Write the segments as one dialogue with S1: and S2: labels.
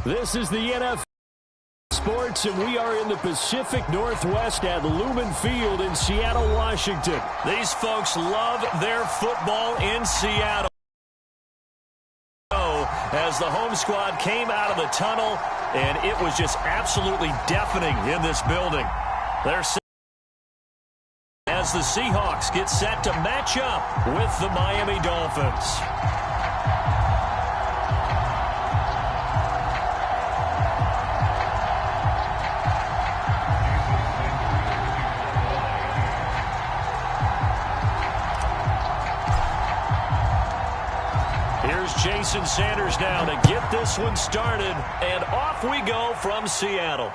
S1: This is the NFL Sports, and we are in the Pacific Northwest at Lumen Field in Seattle, Washington. These folks love their football in Seattle. As the home squad came out of the tunnel, and it was just absolutely deafening in this building. They're as the Seahawks get set to match up with the Miami Dolphins. Here's Jason Sanders now to get this one started, and off we go from Seattle.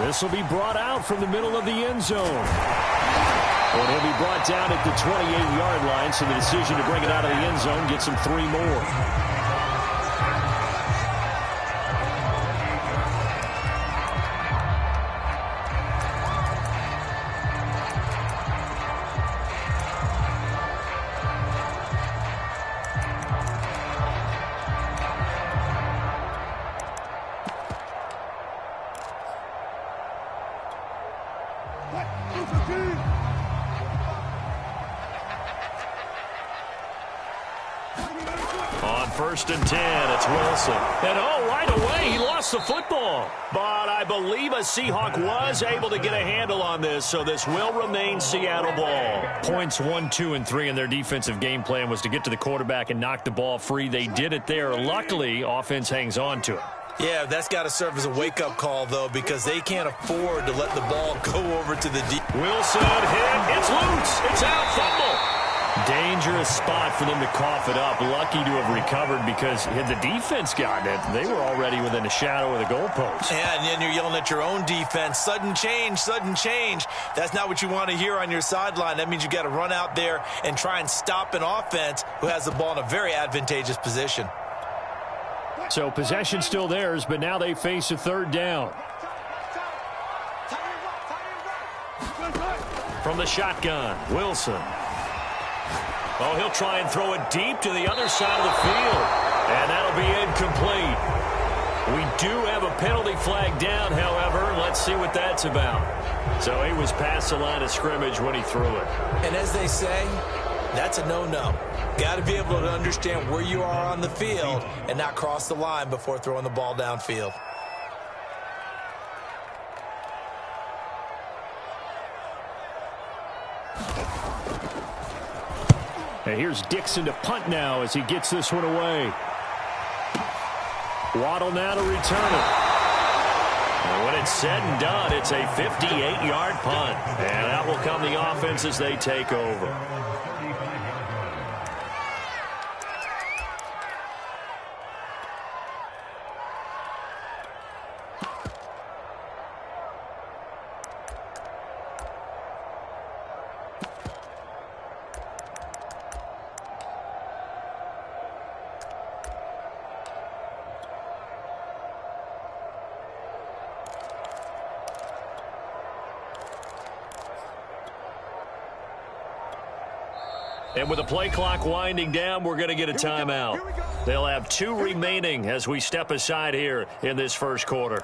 S1: This will be brought out from the middle of the end zone. And he'll be brought down at the 28-yard line, so the decision to bring it out of the end zone gets him 3 more. On 1st and 10, it's Wilson. And right away, he lost the football. But I believe a Seahawk was able to get a handle on this, so this will remain Seattle ball. Points 1, 2, and 3 in their defensive game plan was to get to the quarterback and knock the ball free. They did it there. Luckily, offense hangs on to it.
S2: Yeah, that's got to serve as a wake-up call, though, because they can't afford to let the ball go over to the deep.
S1: Wilson hit. It's loose. It's out. Fumble. Dangerous spot for them to cough it up. Lucky to have recovered because had the defense gotten it, they were already within a shadow of the goalpost.
S2: Yeah, and then you're yelling at your own defense. Sudden change, sudden change. That's not what you want to hear on your sideline. That means you got to run out there and try and stop an offense who has the ball in a very advantageous position.
S1: So possession still theirs, but now they face a 3rd down. From the shotgun, Wilson. Oh, he'll try and throw it deep to the other side of the field. And that'll be incomplete. We do have a penalty flag down, however. Let's see what that's about. So he was past the line of scrimmage when he threw it.
S2: And as they say, that's a no-no. Got to be able to understand where you are on the field and not cross the line before throwing the ball downfield.
S1: And here's Dixon to punt now as he gets this one away. Waddle now to return it. And when it's said and done, it's a 58-yard punt. And out will come the offense as they take over. And with the play clock winding down, we're going to get a timeout. They'll have 2 remaining as we step aside here in this first quarter.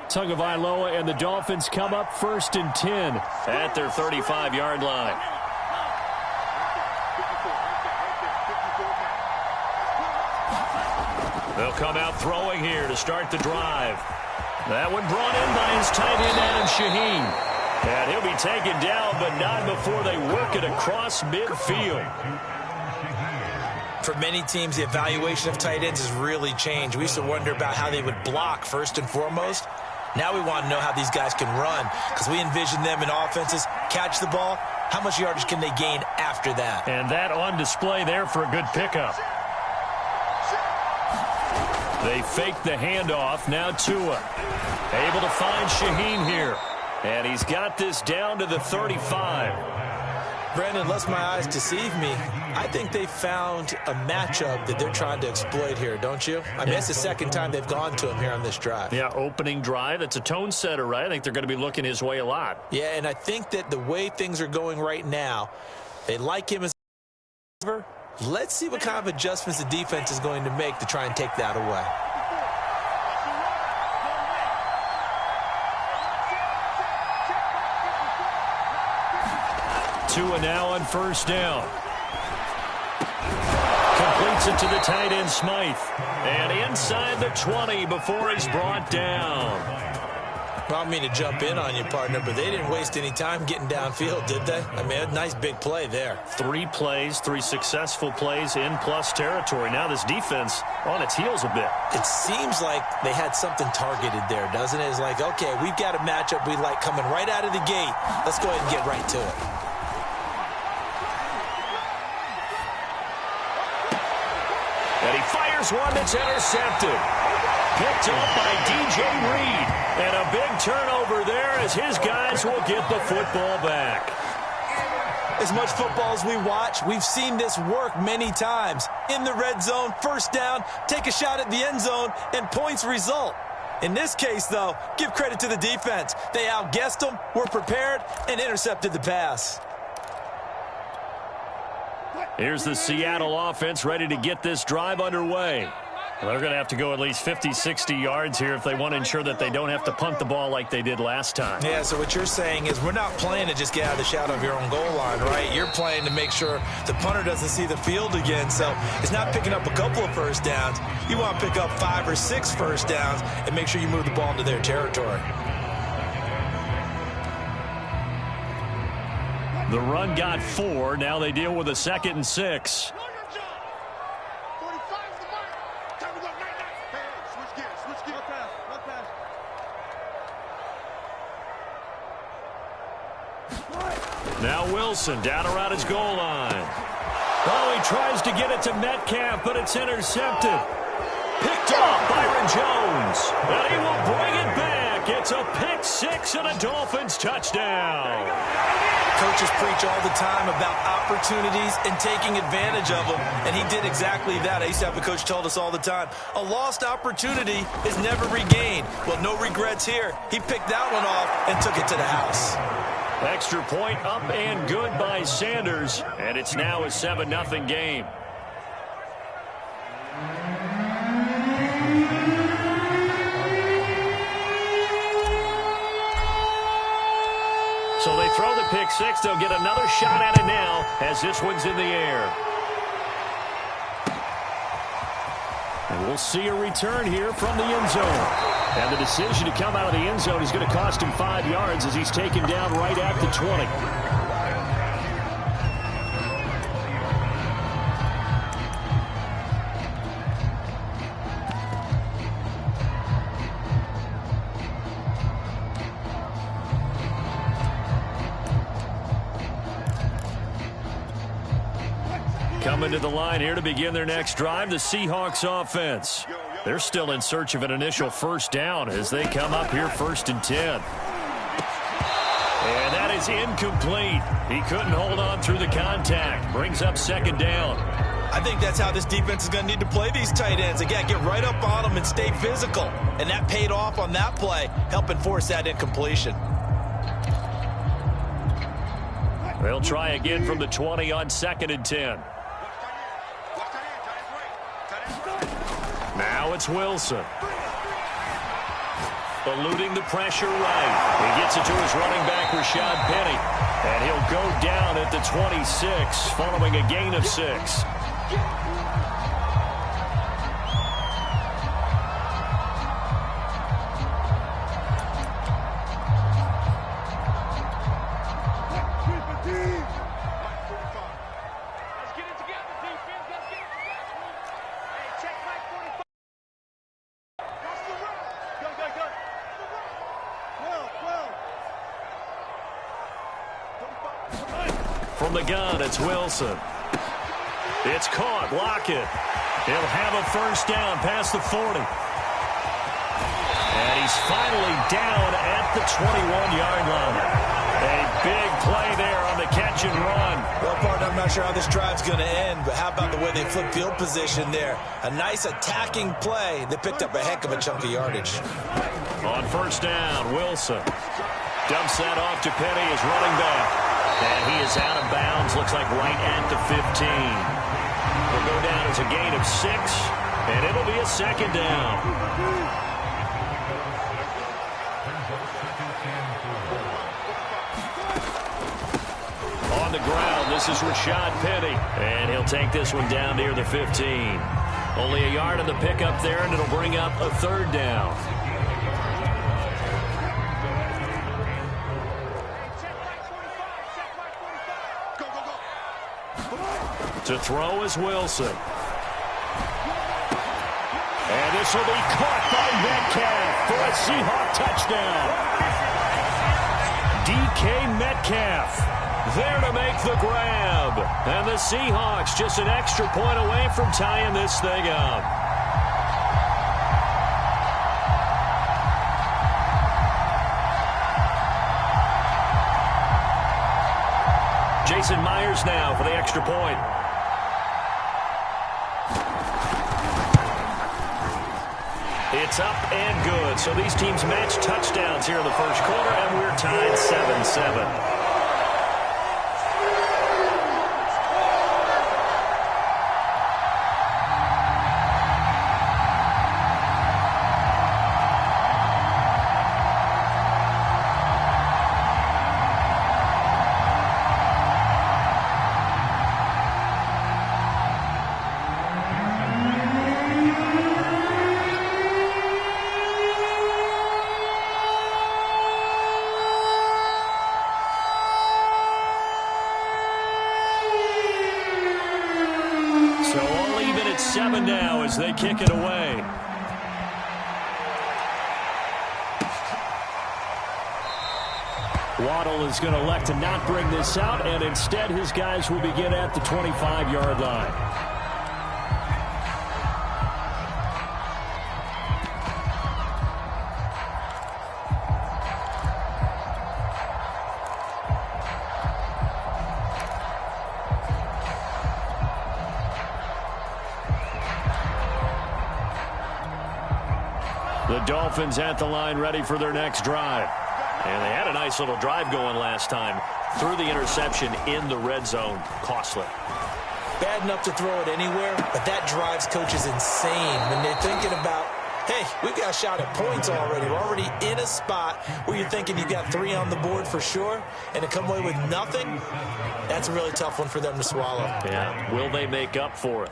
S1: Tagovailoa and the Dolphins come up 1st and 10 at their 35-yard line. They'll come out throwing here to start the drive. That one brought in by his tight end, Adam Shaheen. And he'll be taken down, but not before they work it across midfield.
S2: For many teams, the evaluation of tight ends has really changed. We used to wonder about how they would block first and foremost. Now we want to know how these guys can run, because we envision them in offenses, catch the ball, how much yardage can they gain after that?
S1: And that on display there for a good pickup. They fake the handoff. Now Tua. Able to find Shaheen here. And he's got this down to the 35.
S2: Brandon, unless my eyes deceive me, I think they found a matchup that they're trying to exploit here, don't you? I mean, it's the second time they've gone to him here on this drive.
S1: Yeah, opening drive. It's a tone setter, right? I think they're going to be looking his way a lot.
S2: Yeah, and I think that the way things are going right now, they like him as a receiver. Let's see what kind of adjustments the defense is going to make to try and take that away.
S1: Tua now on first down. Completes it to the tight end, Smythe. And inside the 20 before he's brought down.
S2: Well, I don't mean to jump in on you, partner, but they didn't waste any time getting downfield, did they? I mean, a nice big play there.
S1: 3 plays, 3 successful plays in plus territory. Now this defense on its heels a bit.
S2: It seems like they had something targeted there, doesn't it? It's like, okay, we've got a matchup we like coming right out of the gate. Let's go ahead and get right to it.
S1: And he fires one that's intercepted. Picked up by DJ Reed. And a big turnover there as his guys will get the football back.
S2: As much football as we watch, we've seen this work many times. In the red zone, first down, take a shot at the end zone, and points result. In this case, though, give credit to the defense. They outguessed them, were prepared, and intercepted the pass.
S1: Here's the Seattle offense ready to get this drive underway. Well, they're going to have to go at least 50, 60 yards here if they want to ensure that they don't have to punt the ball like they did last time.
S2: Yeah, so what you're saying is we're not playing to just get out of the shadow of your own goal line, right? You're playing to make sure the punter doesn't see the field again. So it's not picking up a couple of first downs. You want to pick up 5 or 6 first downs and make sure you move the ball into their territory.
S1: The run got 4. Now they deal with a 2nd and 6. Now Wilson down around his goal line. Oh, he tries to get it to Metcalf, but it's intercepted. Picked off Byron Jones. And he will bring it back. It's a pick 6 and a Dolphins touchdown.
S2: Coaches preach all the time about opportunities and taking advantage of them, and he did exactly that. I used to have a coach told us all the time, a lost opportunity is never regained. Well, no regrets here. He picked that one off and took it to the house.
S1: Extra point up and good by Sanders, and it's now a 7-0 game. So they throw the pick 6. They'll get another shot at it now as this one's in the air. And we'll see a return here from the end zone. And the decision to come out of the end zone is going to cost him 5 yards as he's taken down right at the 20. Coming to the line here to begin their next drive, the Seahawks offense. They're still in search of an initial first down as they come up here 1st and 10. And that is incomplete. He couldn't hold on through the contact. Brings up 2nd down.
S2: I think that's how this defense is going to need to play these tight ends. Again, get right up on them and stay physical. And that paid off on that play, helping force that incompletion.
S1: They'll try again from the 20 on 2nd and 10. Now it's Wilson. Eluding the pressure right. He gets it to his running back, Rashad Penny. And he'll go down at the 26 following a gain of 6. From the gun, it's Wilson. It's caught. Lockett. He'll have a first down past the 40. And he's finally down at the 21-yard line. A big play there on the catch and run.
S2: not sure how this drive's going to end, but how about the way they flip field position there? A nice attacking play. They picked up a heck of a chunk of yardage.
S1: On first down, Wilson dumps that off to Petty as running back. And he is out of bounds, looks like right at the 15. Will go down as a gain of 6, and it'll be a second down. On the ground, this is Rashad Penny. And he'll take this one down near the 15. Only a yard on the pickup there, and it'll bring up a third down. To throw is Wilson. And this will be caught by Metcalf for a Seahawk touchdown. DK Metcalf there to make the grab. And the Seahawks just an extra point away from tying this thing up. Jason Myers now for the extra point. It's up and good. So these teams match touchdowns here in the first quarter, and we're tied 7-7. Now as they kick it away. Waddle is going to elect to not bring this out, and instead his guys will begin at the 25-yard line. The Dolphins at the line ready for their next drive. And they had a nice little drive going last time. Threw the interception in the red zone. Costly.
S2: Bad enough to throw it anywhere, but that drives coaches insane when they're thinking about, hey, we've got a shot at points already. We're already in a spot where you're thinking you've got 3 on the board for sure, and to come away with nothing, that's a really tough one for them to swallow.
S1: Yeah, will they make up for it?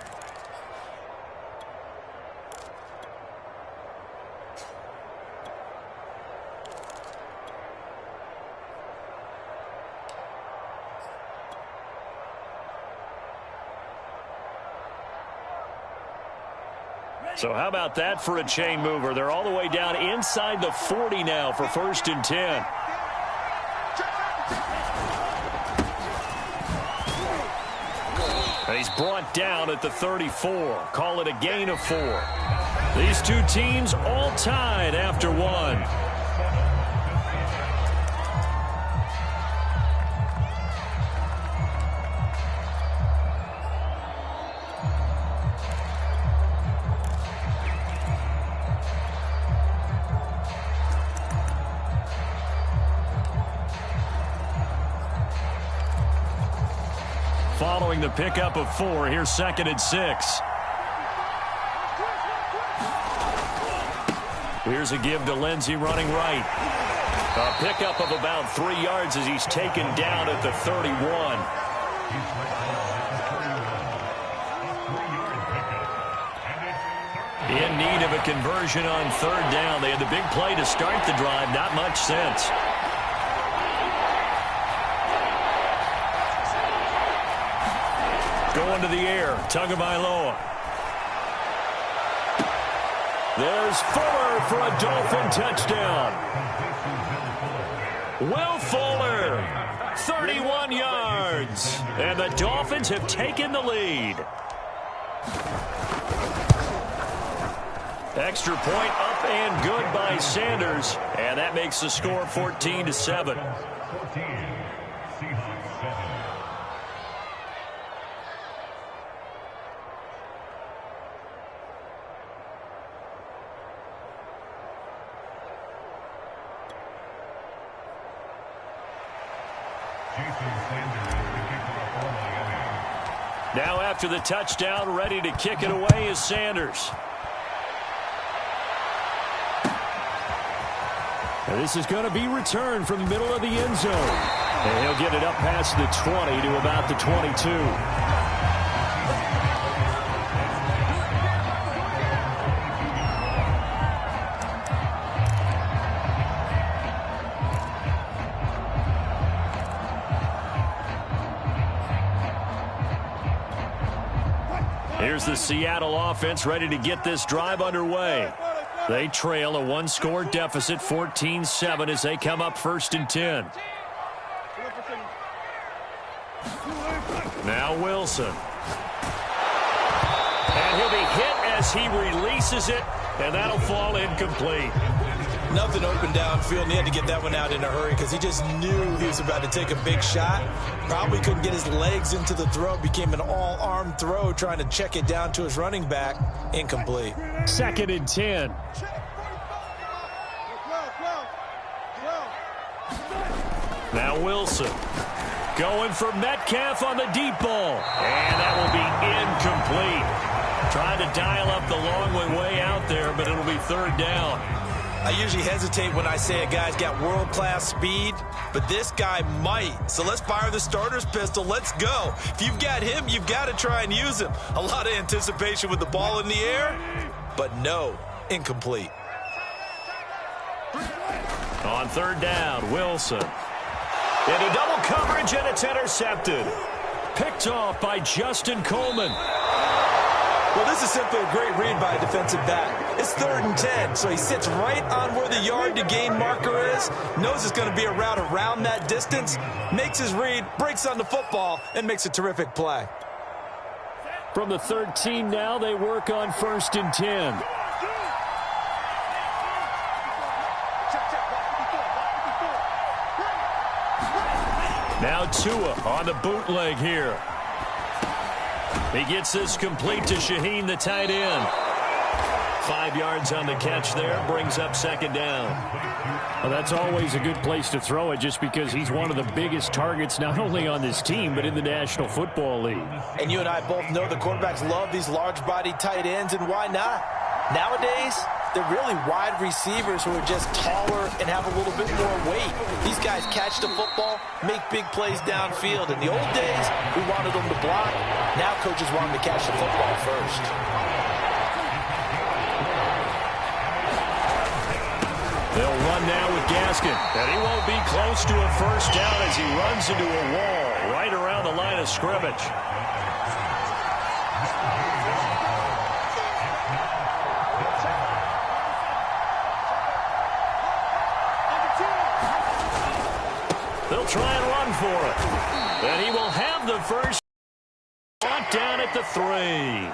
S1: So how about that for a chain mover? They're all the way down inside the 40 now for 1st and 10. And he's brought down at the 34. Call it a gain of 4. These two teams all tied after 1. Following the pickup of 4, here's 2nd and 6. Here's a give to Lindsey running right. A pickup of about 3 yards as he's taken down at the 31. In need of a conversion on 3rd down. They had the big play to start the drive. Not much sense. Going to the air, Tagovailoa. There's Fuller for a Dolphin touchdown. Will Fuller, 31 yards. And the Dolphins have taken the lead. Extra point up and good by Sanders. And that makes the score 14-7. Now after the touchdown, ready to kick it away is Sanders. And this is going to be returned from the middle of the end zone. And he'll get it up past the 20 to about the 22. Here's the Seattle offense ready to get this drive underway. They trail a one-score deficit, 14-7, as they come up 1st and 10. Now Wilson. And he'll be hit as he releases it, and that'll fall incomplete.
S2: Nothing open downfield, and he had to get that one out in a hurry because he just knew he was about to take a big shot. Probably couldn't get his legs into the throw. Became an all-arm throw trying to check it down to his running back. Incomplete.
S1: 2nd and 10. Now Wilson. Going for Metcalf on the deep ball. And that will be incomplete. Trying to dial up the long way out there, but it'll be 3rd down.
S2: I usually hesitate when I say a guy's got world-class speed, but this guy might. So let's fire the starter's pistol. Let's go. If you've got him, you've got to try and use him. A lot of anticipation with the ball in the air, but no, incomplete.
S1: On 3rd down, Wilson. Into double coverage, and it's intercepted. Picked off by Justin Coleman.
S2: Well, this is simply a great read by a defensive back. It's 3rd and 10, so he sits right on where the yard-to-gain marker is, knows it's going to be a route around that distance, makes his read, breaks on the football, and makes a terrific play.
S1: From the 13 now, they work on 1st and 10. Now Tua on the bootleg here. He gets this complete to Shaheen, the tight end. 5 yards on the catch there, brings up 2nd down. Well, that's always a good place to throw it just because he's one of the biggest targets not only on this team but in the National Football League.
S2: And you and I both know the quarterbacks love these large-bodied tight ends, and why not? Nowadays, they're really wide receivers who are just taller and have a little bit more weight. These guys catch the football, make big plays downfield. In the old days, we wanted them to block. Now coaches want them to catch the football first.
S1: They'll run now with Gaskin, and he won't be close to a 1st down as he runs into a wall right around the line of scrimmage. They'll try and run for it. And he will have the first brought down at the 3.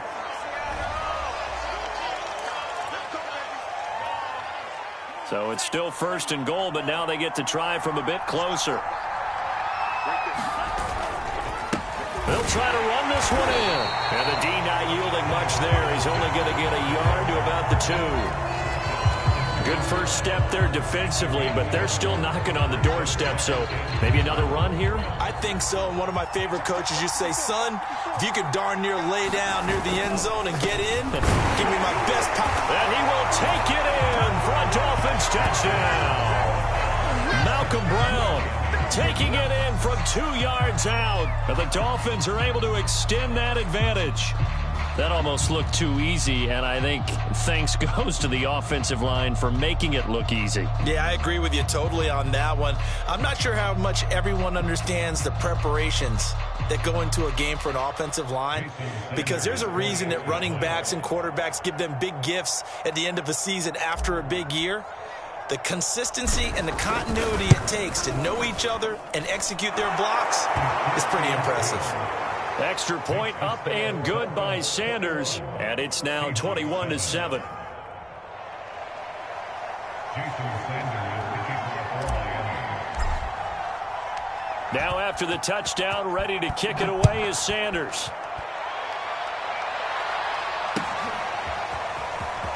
S1: So it's still 1st and goal, but now they get to try from a bit closer. They'll try to run this one in. And the D not yielding much there. He's only going to get a yard to about the 2. Good first step there defensively, but they're still knocking on the doorstep, so maybe another run here?
S2: I think so, and one of my favorite coaches used to say, son, if you could darn near lay down near the end zone and get in, give me my best pop.
S1: And he will take it in for a Dolphins touchdown. Malcolm Brown taking it in from 2 yards out, and the Dolphins are able to extend that advantage. That almost looked too easy, and I think thanks goes to the offensive line for making it look easy.
S2: Yeah, I agree with you totally on that one. I'm not sure how much everyone understands the preparations that go into a game for an offensive line, because there's a reason that running backs and quarterbacks give them big gifts at the end of a season after a big year. The consistency and the continuity it takes to know each other and execute their blocks is pretty impressive.
S1: Extra point up and good by Sanders, and it's now 21-7. Now after the touchdown, ready to kick it away is Sanders.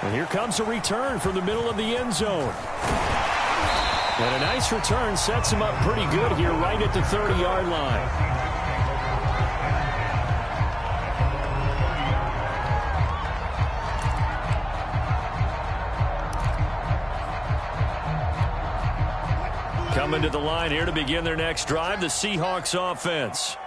S1: And here comes a return from the middle of the end zone. And a nice return sets him up pretty good here right at the 30-yard line. Coming to the line here to begin their next drive, the Seahawks offense.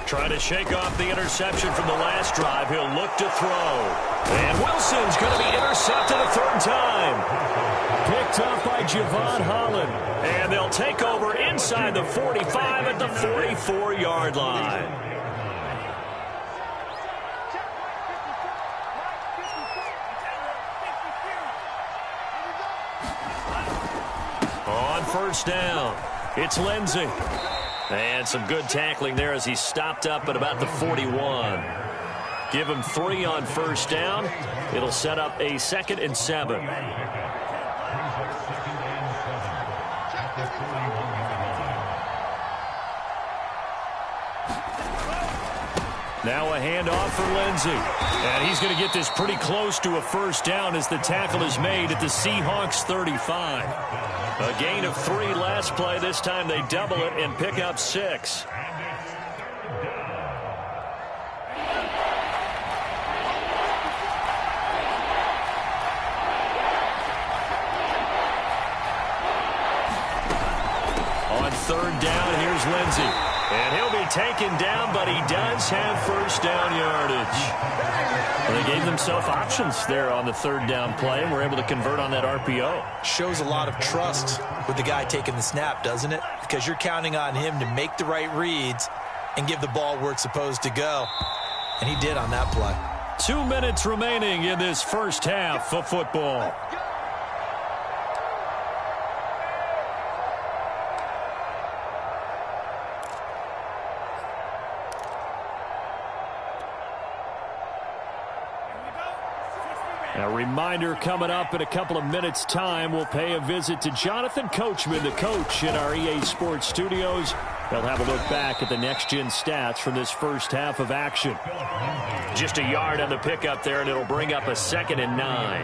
S1: Trying to shake off the interception from the last drive. He'll look to throw. And Wilson's going to be intercepted a third time. Picked up by Javon Holland. And they'll take over inside the 45 at the 44-yard line. On first down, it's Lindsey. And some good tackling there as he stopped up at about the 41. Give him 3 on first down. It'll set up a 2nd and 7. Now a handoff for Lindsey. And he's going to get this pretty close to a first down as the tackle is made at the Seahawks 35. A gain of 3 last play. This time they double it and pick up 6. On third down, here's Lindsey. And he'll be taken down, but he does have first down yardage. Well, they gave themselves options there on the third down play and were able to convert on that RPO.
S2: Shows a lot of trust with the guy taking the snap, doesn't it? Because you're counting on him to make the right reads and give the ball where it's supposed to go. And he did on that play.
S1: 2 minutes remaining in this first half of football. A reminder coming up in a couple of minutes' time. We'll pay a visit to Jonathan Coachman, the coach in our EA Sports studios. They'll have a look back at the next-gen stats from this first half of action. Just a yard on the pickup there, and it'll bring up a 2nd and 9.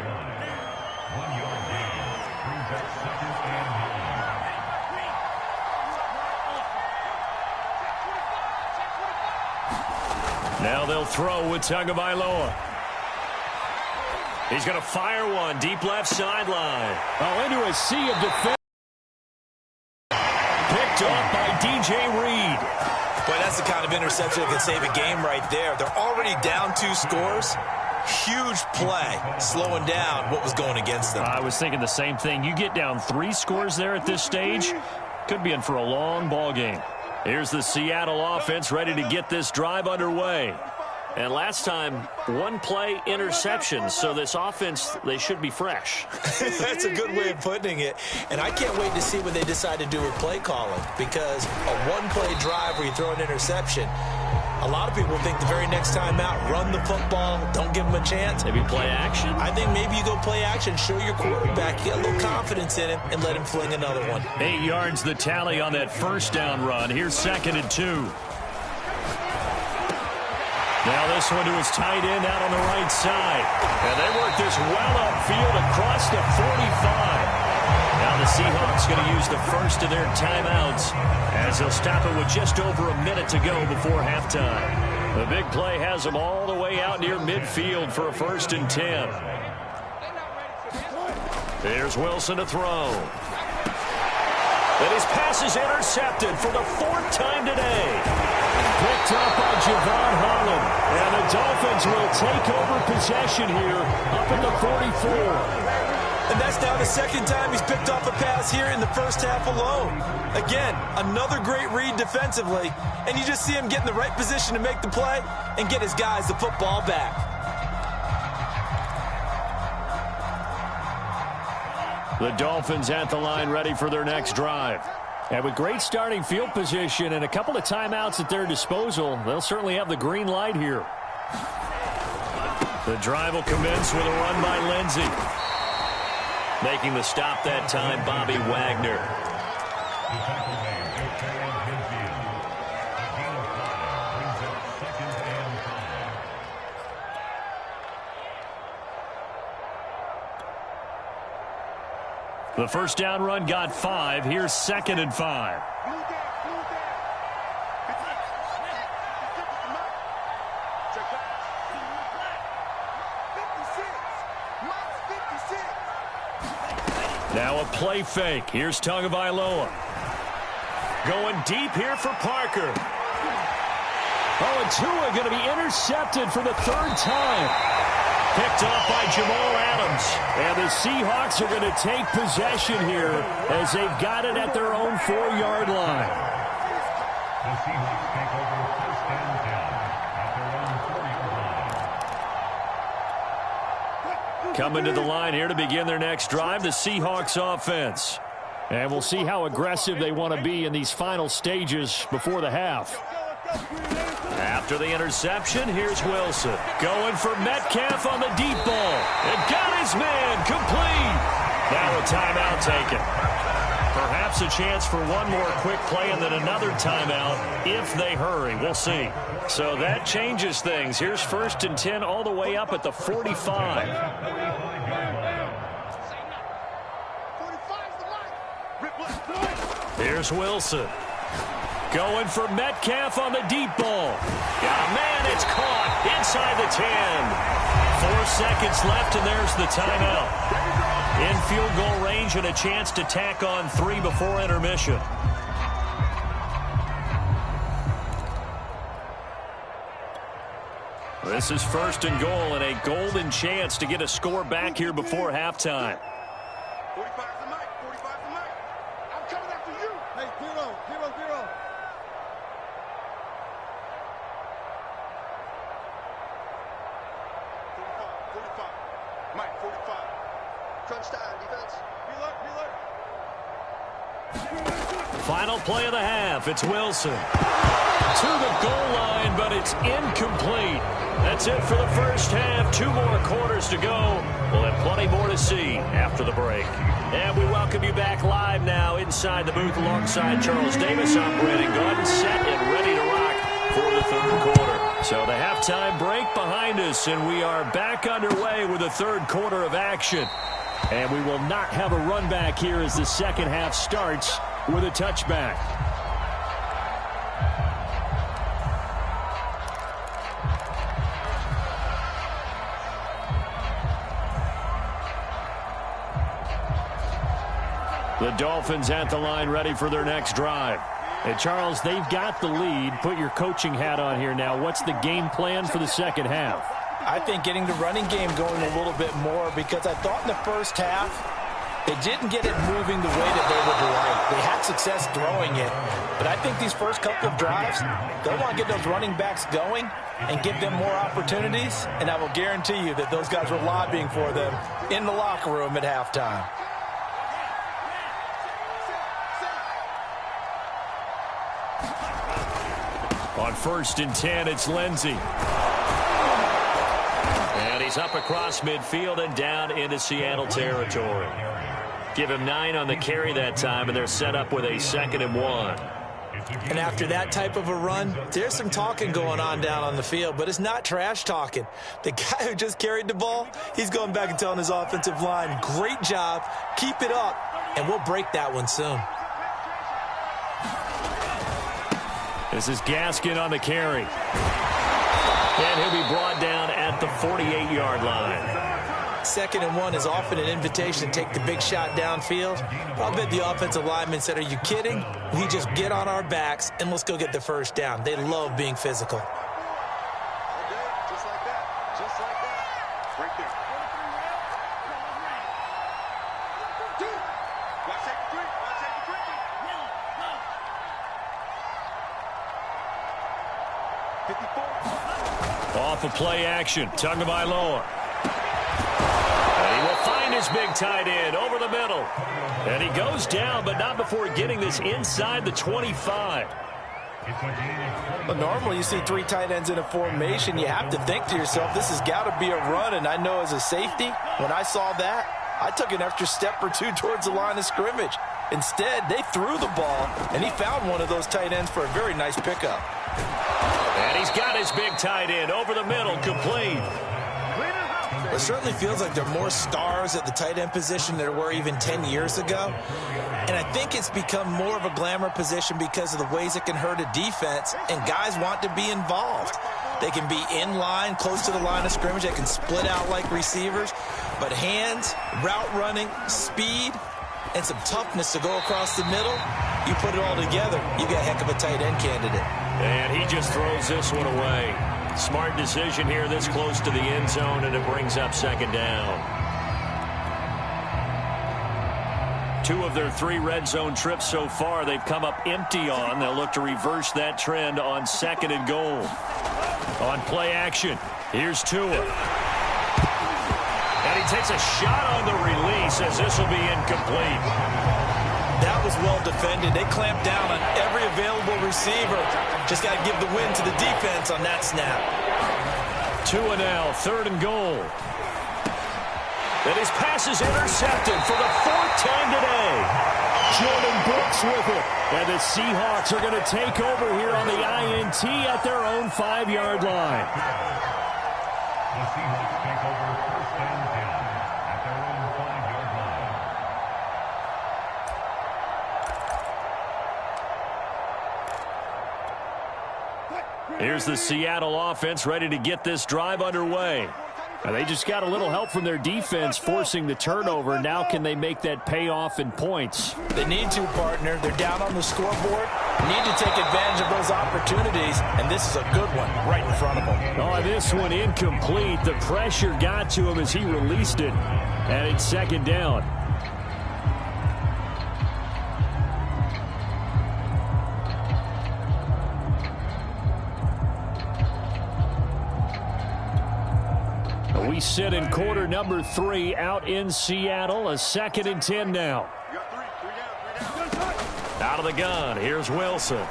S1: Now they'll throw with Tagovailoa. He's going to fire one deep left sideline. Oh, into a sea of defense. Picked off by DJ Reed.
S2: Boy, that's the kind of interception that can save a game right there. They're already down 2 scores. Huge play, slowing down what was going against them.
S1: I was thinking the same thing. You get down 3 scores there at this stage, could be in for a long ball game. Here's the Seattle offense ready to get this drive underway. And last time, 1 play interception, so this offense, they should be fresh.
S2: That's a good way of putting it. And I can't wait to see what they decide to do with play calling, because a 1-play drive where you throw an interception, a lot of people think the very next time out, run the football, don't give them a chance.
S1: Maybe play action?
S2: I think maybe you go play action, show your quarterback, get a little confidence in him, and let him fling another one.
S1: 8 yards the tally on that first down run. Here's 2nd and 2. Now this one to his tight end out on the right side. And they work this well upfield across the 45. Now the Seahawks going to use the first of their timeouts as they'll stop it with just over a minute to go before halftime. The big play has them all the way out near midfield for a 1st and 10. There's Wilson to throw. And his pass is intercepted for the 4th time today. Picked up by Javon Holland. And the Dolphins will take over possession here up at the 44.
S2: And that's now the 2nd time he's picked off a pass here in the first half alone. Again, another great read defensively. And you just see him get in the right position to make the play and get his guys the football back.
S1: The Dolphins at the line ready for their next drive. And with great starting field position and a couple of timeouts at their disposal, they'll certainly have the green light here. The drive will commence with a run by Lindsey. Making the stop that time, Bobby Wagner. The first down run got 5. Here's 2nd and 5. Now a play fake. Here's Tagovailoa. Going deep here for Parker. Oh, and Tua going to be intercepted for the 3rd time. Picked off by Jamal Adams. And the Seahawks are going to take possession here as they've got it at their own 4-yard line.
S3: The Seahawks take over 1st and 10 at their own 40-yard line.
S1: Coming to the line here to begin their next drive, the Seahawks offense. And we'll see how aggressive they want to be in these final stages before the half. After the interception, here's Wilson. Going for Metcalf on the deep ball. And got his man complete. Now a timeout taken. Perhaps a chance for one more quick play and then another timeout if they hurry. We'll see. So that changes things. Here's 1st and 10 all the way up at the 45. Here's Wilson. Going for Metcalf on the deep ball. Yeah, man, it's caught inside the 10. 4 seconds left, and there's the timeout. In field goal range and a chance to tack on 3 before intermission. This is 1st and goal and a golden chance to get a score back here before halftime.
S4: 45 to Mike. 45 to Mike. I'm coming after you. Hey, 0, 0, 0. 45. Mike, 45. Crunch time, defense. Reload.
S1: Final play of the half. It's Wilson. To the goal line, but it's incomplete. That's it for the first half. 2 more quarters to go. We'll have plenty more to see after the break. And we welcome you back live now inside the booth alongside Charles Davis. I'm Brandon Gordon, set and ready to rock for the 3rd quarter. So the halftime break behind us, and we are back underway with the 3rd quarter of action. And we will not have a run back here as the 2nd half starts with a touchback. The Dolphins at the line ready for their next drive. And Charles, they've got the lead. Put your coaching hat on here now. What's the game plan for the 2nd half?
S2: I think getting the running game going a little bit more, because I thought in the first half they didn't get it moving the way that they would like. They had success throwing it, but I think these first couple of drives, they want to get those running backs going and give them more opportunities, and I will guarantee you that those guys were lobbying for them in the locker room at halftime.
S1: On 1st and 10, it's Lindsey. And he's up across midfield and down into Seattle territory. Give him 9 on the carry that time, and they're set up with a 2nd and 1.
S2: And after that type of a run, there's some talking going on down on the field, but it's not trash talking. The guy who just carried the ball, he's going back and telling his offensive line, great job, keep it up, and we'll break that one soon.
S1: This is Gaskin on the carry. And he'll be brought down at the 48-yard line.
S2: 2nd and 1 is often an invitation to take the big shot downfield. I'll bet the offensive lineman said, are you kidding? We just get on our backs and let's go get the first down. They love being physical.
S4: Just like that. Just like that. Right there. Watch take the 3. Watch take the 3.
S1: Off of play action, Tagovailoa. And he will find his big tight end over the middle. And he goes down, but not before getting this inside the 25.
S2: Well, normally you see 3 tight ends in a formation. You have to think to yourself, this has got to be a run. And I know as a safety, when I saw that, I took an extra step or 2 towards the line of scrimmage. Instead, they threw the ball, and he found one of those tight ends for a very nice pickup.
S1: And he's got his big tight end over the middle, complete.
S2: It certainly feels like there are more stars at the tight end position than there were even 10 years ago. And I think it's become more of a glamour position because of the ways it can hurt a defense, and guys want to be involved. They can be in line, close to the line of scrimmage. They can split out like receivers. But hands, route running, speed, and some toughness to go across the middle, you put it all together, you got a heck of a tight end candidate.
S1: And he just throws this one away. Smart decision here this close to the end zone, and it brings up second down. 2 of their 3 red zone trips so far, they've come up empty on. They'll look to reverse that trend on 2nd and goal. On play action, here's Tua. And he takes a shot on the release as this will be incomplete.
S2: That was well defended. They clamped down on every available receiver. Just got to give the win to the defense on that snap.
S1: Tua now, 3rd and goal. And his pass is intercepted for the 4th time today. Jordan Brooks with it. And the Seahawks are going to take over here on the INT at their own 5-yard line.
S3: The Seahawks take over 1st and 10 at their own 5-yard line.
S1: Here's the Seattle offense ready to get this drive underway. And they just got a little help from their defense forcing the turnover. Now can they make that pay off in points?
S2: They need to, partner. They're down on the scoreboard. Need to take advantage of those opportunities, and this is a good one right in front of them.
S1: Oh, this one incomplete. The pressure got to him as he released it. And it's 2nd down. We sit in quarter number 3 out in Seattle. A 2nd and 10 now. Out of the gun. Here's Wilson. And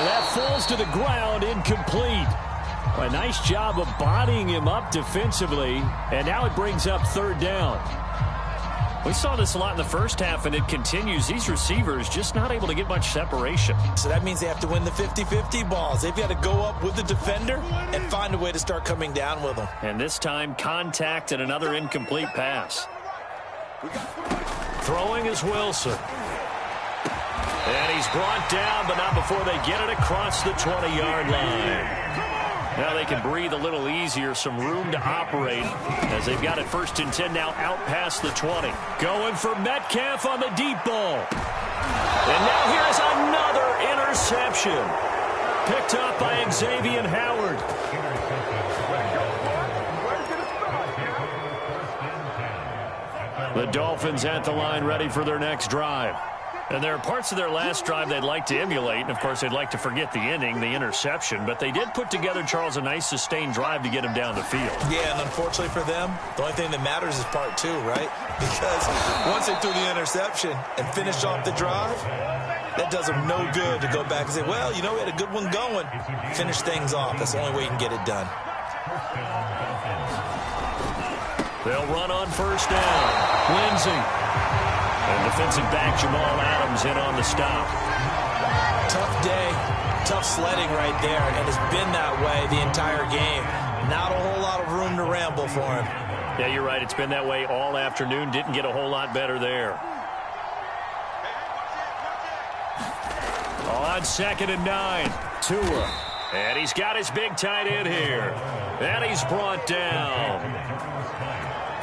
S1: that falls to the ground, incomplete. A nice job of bodying him up defensively. And now it brings up 3rd down. We saw this a lot in the first half, and it continues. These receivers just not able to get much separation.
S2: So that means they have to win the 50-50 balls. They've got to go up with the defender and find a way to start coming down with them.
S1: And this time, contact and another incomplete pass. Throwing is Wilson. And he's brought down, but not before they get it across the 20-yard line. Now they can breathe a little easier, some room to operate as they've got it 1st and 10 now out past the 20. Going for Metcalf on the deep ball. And now here's another interception. Picked up by Xavier Howard. The Dolphins at the line ready for their next drive. And there are parts of their last drive they'd like to emulate. And, of course, they'd like to forget the ending, the interception. But they did put together, Charles, a nice sustained drive to get him down the field.
S2: Yeah, and unfortunately for them, the only thing that matters is part 2, right? Because once they threw the interception and finished off the drive, that does them no good to go back and say, well, you know, we had a good one going. Finish things off. That's the only way you can get it done.
S1: They'll run on 1st down. Lindsey. And defensive back Jamal Adams in on the stop.
S2: Tough day, tough sledding right there, and it's been that way the entire game. Not a whole lot of room to ramble for him.
S1: Yeah, you're right. It's been that way all afternoon. Didn't get a whole lot better there. On 2nd and 9, Tua. And he's got his big tight end here. And he's brought down.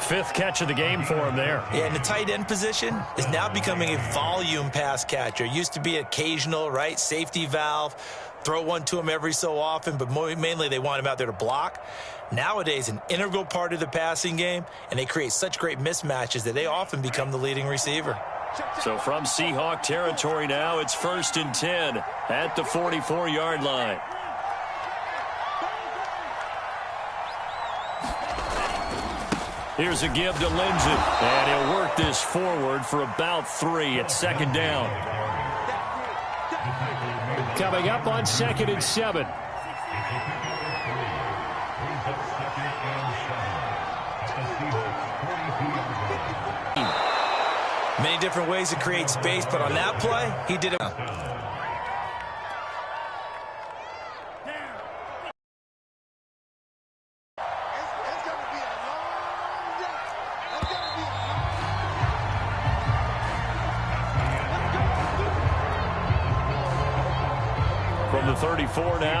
S1: 5th catch of the game for him there.
S2: Yeah, and the tight end position is now becoming a volume pass catcher. Used to be occasional, right? Safety valve. Throw one to him every so often, but mainly they want him out there to block. Nowadays, an integral part of the passing game, and they create such great mismatches that they often become the leading receiver.
S1: So from Seahawk territory now, it's 1st and 10 at the 44-yard line. Here's a give to Lindsey, and he'll work this forward for about 3 at 2nd down. Coming up on 2nd and 7.
S2: Many different ways to create space, but on that play, he did it.
S1: From the 34 now.